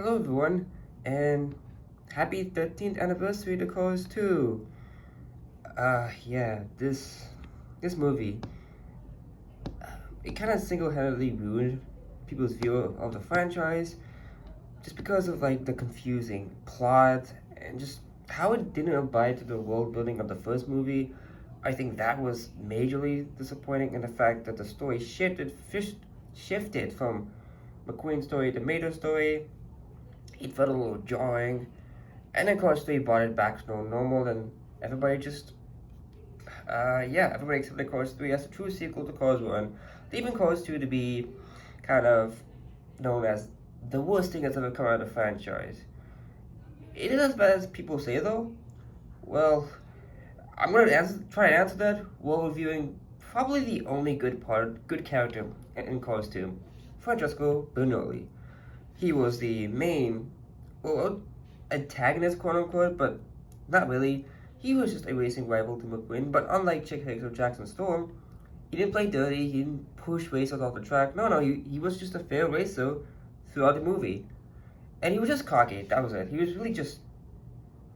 Hello everyone, and happy 13th anniversary to Cars 2. Yeah, this movie, it kind of single-handedly ruined people's view of the franchise just because of like the confusing plot and just how it didn't abide to the world building of the first movie. I think that was majorly disappointing, and the fact that the story shifted from McQueen's story to Mater's story. It felt a little jarring. And then Cars 3 brought it back to normal, and everybody just, everybody accepted Cars 3 as a true sequel to Cars 1, leaving Cars 2 to be kind of known as the worst thing that's ever come out of the franchise. It is as bad as people say, though. Well, I'm gonna try and answer that while reviewing probably the only good character in Cars 2, Francesco Bernoulli. He was the main, well, antagonist, quote unquote, but not really. He was just a racing rival to McQueen, but unlike Chick Hicks or Jackson Storm, he didn't play dirty, he didn't push racers off the track. No, he was just a fair racer throughout the movie. And he was just cocky, that was it. He was really just,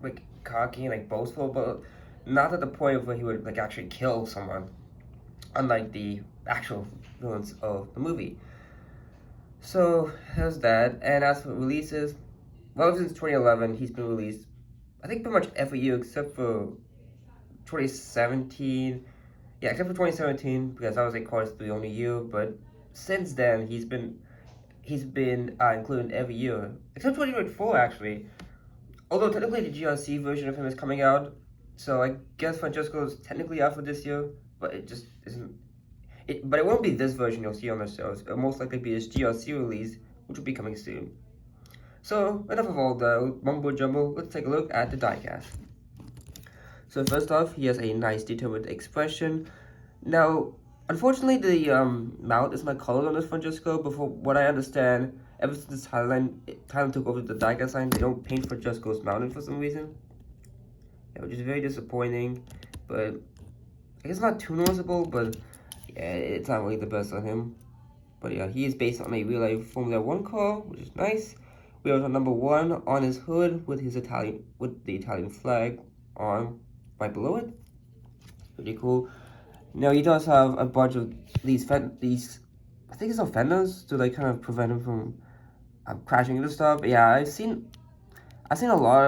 like, cocky and, like, boastful, but not at the point where he would, like, actually kill someone, unlike the actual villains of the movie. So, there's that. And as for releases, well, since 2011, he's been released, I think, pretty much every year except for 2017. Yeah, except for 2017, because that was a Cars 3 only year. But since then, he's been included every year, except 2024, actually. Although technically the GRC version of him is coming out, so I guess Francesco is technically out for this year, but it just isn't. But it won't be this version you'll see on the shows. It'll most likely be his GRC release, which will be coming soon. So, enough of all the mumbo jumbo, let's take a look at the diecast. So first off, he has a nice determined expression. Now, unfortunately, the mount is not colored on this Francesco, but from what I understand, ever since Thailand took over the diecast line, they don't paint Francesco's mountain for some reason. Yeah, which is very disappointing, but I guess not too noticeable, but yeah, it's not really the best on him. But yeah, he is based on a real-life Formula 1 car, which is nice. We have number 1 on his hood with the Italian flag on right below it. Pretty cool. Now he does have a bunch of these I think it's fenders to like kind of prevent him from crashing into stuff. But yeah, I've seen a lot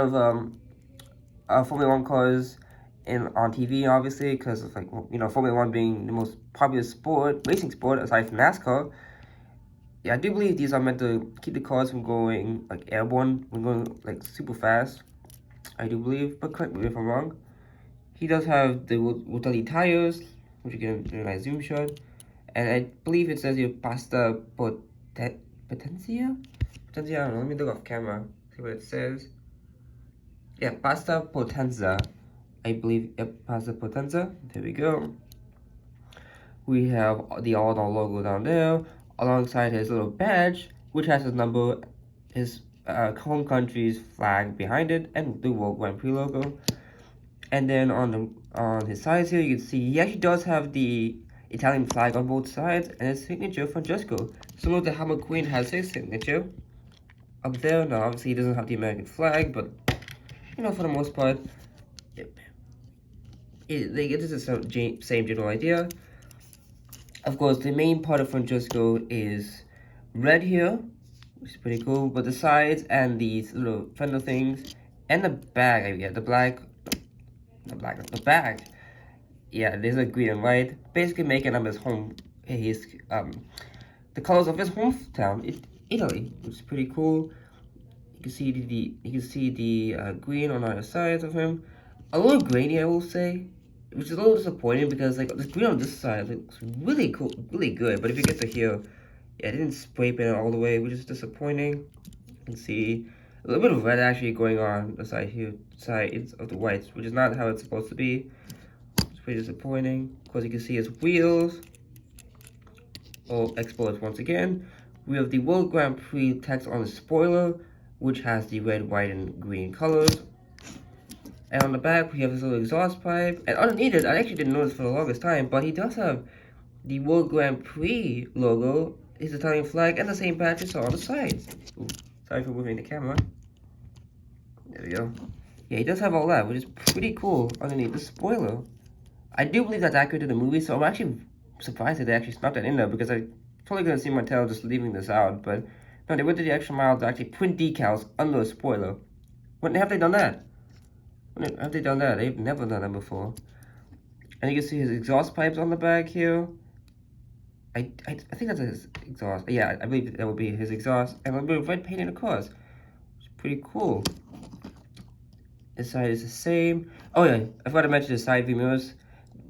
of Formula 1 cars on TV, obviously, because of like, you know, Formula 1 being the most popular racing sport aside from NASCAR. Yeah, I do believe these are meant to keep the cars from going like airborne when going like super fast. I do believe, but correct me if I'm wrong. He does have the Rotary tires, which you get in a nice zoom shot, and I believe it says here pasta potenza. Potenza, I don't know. Let me look off camera, see what it says. Yeah, pasta potenza. I believe, yep, pasta potenza. There we go. We have the all-in logo down there, alongside his little badge, which has his number, his home country's flag behind it, and the World Grand Prix logo. And then on his sides here, you can see he actually does have the Italian flag on both sides, and his signature, Francesco. Similar to how McQueen has his signature up there. Now, obviously, he doesn't have the American flag, but, you know, for the most part, yep. They get the same general idea. Of course, the main part of Francesco is red here, which is pretty cool, but the sides and these little fender things, and the bag, the bag, yeah, there's a green and white, basically making him the colors of his hometown, Italy, which is pretty cool. You can see the green on either sides of him. A little grainy, I will say, which is a little disappointing because like the green on this side looks really cool, really good. But if you get to here, yeah, it didn't spray paint it all the way, which is disappointing. You can see a little bit of red actually going on the sides of the whites, which is not how it's supposed to be. It's pretty disappointing. Of course, you can see his wheels, all exposed once again. We have the World Grand Prix text on the spoiler, which has the red, white, and green colors. And on the back, we have this little exhaust pipe. And underneath it, I actually didn't notice for the longest time, but he does have the World Grand Prix logo, his Italian flag, and the same patch you saw on the sides. Ooh, Sorry for moving the camera. There we go. Yeah, he does have all that, which is pretty cool underneath the spoiler. I do believe that's accurate to the movie, so I'm actually surprised that they actually snuck that in there, because I totally gonna see Mattel just leaving this out, but no, they went to the extra mile to actually print decals under a spoiler. When have they done that? When have they done that? They've never done that before. And you can see his exhaust pipes on the back here. I think that's his exhaust. Yeah, I believe that would be his exhaust. And a little bit of red painted across. It's pretty cool. This side is the same. Oh yeah, I forgot to mention the side view mirrors,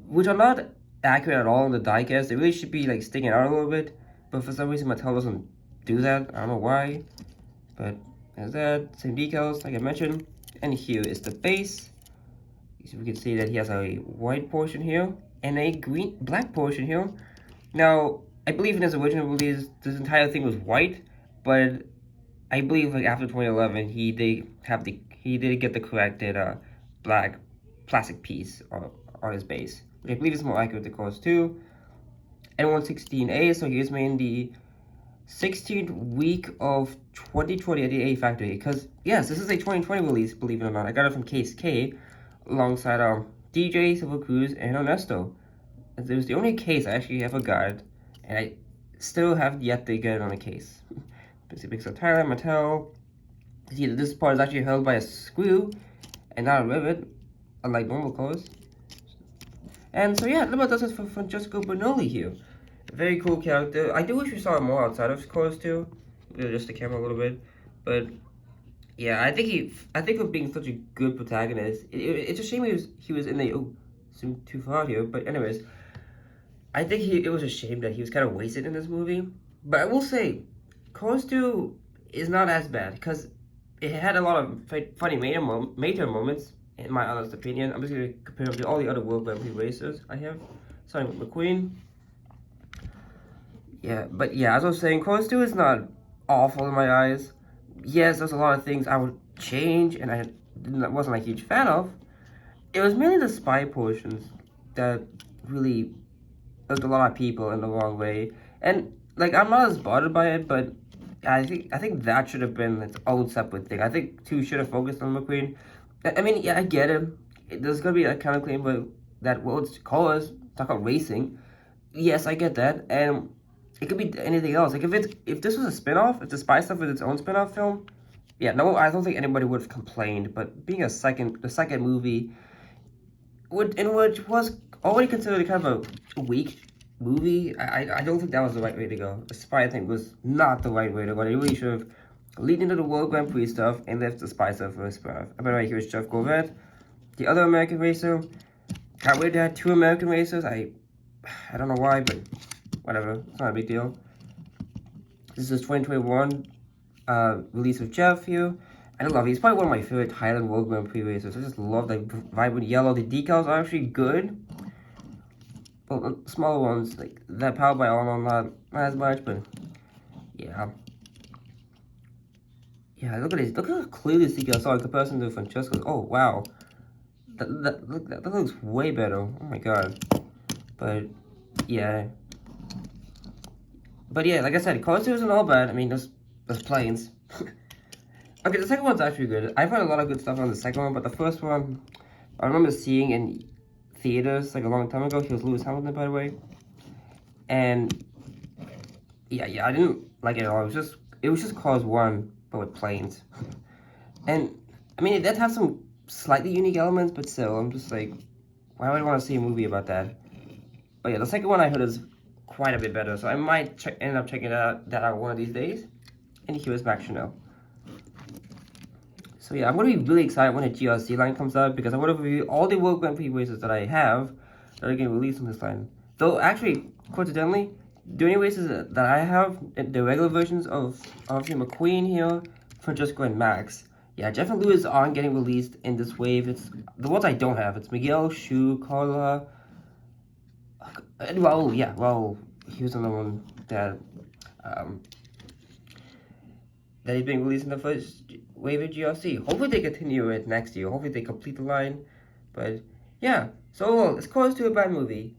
which are not accurate at all in the diecast. They really should be like sticking out a little bit. But for some reason Mattel doesn't do that. I don't know why. But there's that. Same decals, like I mentioned. And here is the base. So we can see that he has a white portion here and a black portion here. Now, I believe in his original release, this entire thing was white, but I believe like after 2011, he did get the corrected black plastic piece on his base, which I believe is more accurate to Cars 2. And 116A, so he was made in the 16th week of 2020 at the A factory. Because yes, this is a 2020 release, believe it or not. I got it from Case K, alongside DJ, Silver Cruz, and Ernesto. It was the only case I actually ever got, and I still have yet to get it on a case. Because of Thailand, Mattel. See, this part is actually held by a screw and not a rivet, unlike normal cars. And so yeah, that does it for Francesco Bernoulli here. Very cool character. I do wish we saw him more outside of Cars too. Just the camera a little bit, but yeah, I think for being such a good protagonist, it's a shame he was in the zoomed too far here. But anyways, I think it was a shame that he was kind of wasted in this movie. But I will say, Cars 2 is not as bad because it had a lot of funny major moments. In my honest opinion, I'm just gonna compare it to all the other World Grand Prix racers I have, starting with McQueen. Yeah, but yeah, as I was saying, Cars 2 is not awful in my eyes. Yes, there's a lot of things I would change, and I wasn't a huge fan of. It was mainly the spy portions that really looked a lot of people in the wrong way. And like, I'm not as bothered by it, but I think that should have been its own separate thing. I think 2 should have focused on McQueen. I mean, yeah, I get it. There's gonna be a counterclaim, but that world's cars talk about racing. Yes, I get that, and it could be anything else. Like if this was a spin-off, if the spy stuff was its own spin-off film, yeah, no, I don't think anybody would have complained. But being the second movie, which was already considered kind of a weak movie, I don't think that was the right way to go. The spy thing was not the right way to go. They really should have leaned into the World Grand Prix stuff and left the spy stuff for a spin-off. By the way, here's Jeff Gorvet, the other American racer. Can't wait to have 2 American racers. I don't know why, but whatever, it's not a big deal. This is 2021 release of Jeff here. I love it. He's probably one of my favorite Thailand World Grand Prix racers. I just love the vibrant yellow. The decals are actually good. Well, smaller ones, like that powered by all, not as much, but yeah. Yeah, look at this. Look how clearly this decal saw in comparison to Francesco's. Oh, wow. That looks way better. Oh my god. But yeah. But yeah, like I said, Cars 2 isn't all bad. I mean, there's planes. Okay, the second one's actually good. I've heard a lot of good stuff on the second one, but the first one, I remember seeing in theaters like a long time ago. He was Lewis Hamilton, by the way. And yeah, I didn't like it at all. It was just Cars 1, but with planes. And I mean, it did have some slightly unique elements, but still, I'm just like, why would I want to see a movie about that? But yeah, the second one I heard is quite a bit better, so I might end up checking that out one of these days. And here's Max Chanel. So yeah, I'm going to be really excited when the GRC line comes out, because I want to review all the World Grand Prix races that I have that are getting released on this line. Though actually, coincidentally, the only races that I have, the regular versions of obviously McQueen here, Francesco and Max. Yeah, Jeff and Lewis aren't getting released in this wave. It's the ones I don't have. It's Miguel, Shu, Carla, and Raul. Yeah, Raul. He was another one that is being released in the first wave of GRC. Hopefully they continue it next year. Hopefully they complete the line. But yeah, so it's Cars 2 a bad movie.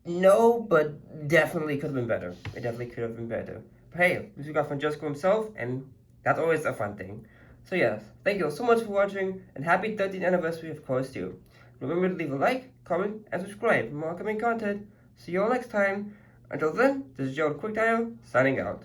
No, but definitely could have been better. It definitely could have been better. But hey, we got Francesco himself, and That's always a fun thing. So yes, thank you all so much for watching, and happy 13th anniversary of course too. Remember to leave a like, comment, and subscribe for more upcoming content. See you all next time. Until then, this is Joe Quick Dial, signing out.